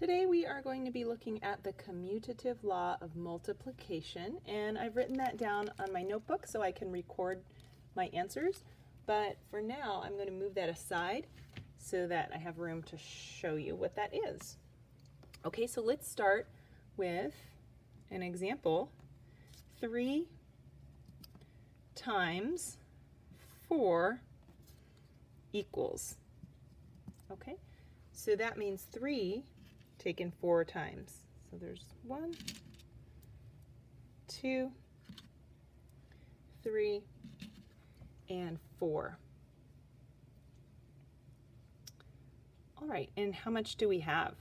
Today we are going to be looking at the commutative law of multiplication, and I've written that down on my notebook so I can record my answers, but for now I'm going to move that aside so that I have room to show you what that is. Okay, so let's start with an example. 3 times 4 equals. Okay, so that means 3 taken 4 times. So there's 1, 2, 3, and 4. All right, and how much do we have?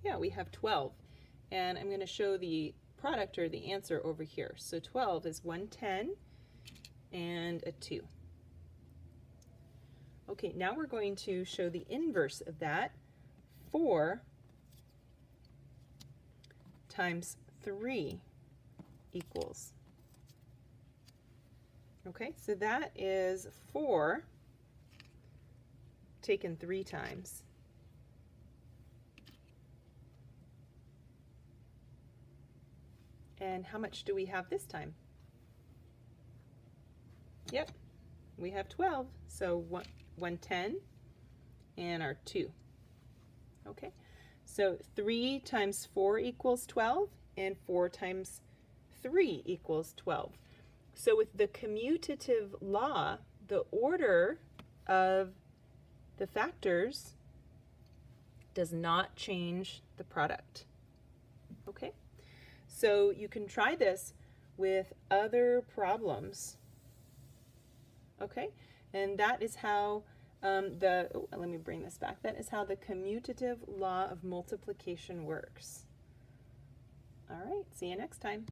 Yeah, we have 12. And I'm going to show the product or the answer over here. So 12 is 110 and a 2. Okay, now we're going to show the inverse of that. 4 times 3 equals. Okay, so that is 4 taken 3 times. And how much do we have this time? Yep, we have 12, so 110 and our 2. Okay, so 3 times 4 equals 12, and 4 times 3 equals 12. So with the commutative law, the order of the factors does not change the product. Okay, so you can try this with other problems. Okay, and that is how let me bring this back. That is how the commutative law of multiplication works. All right, see you next time.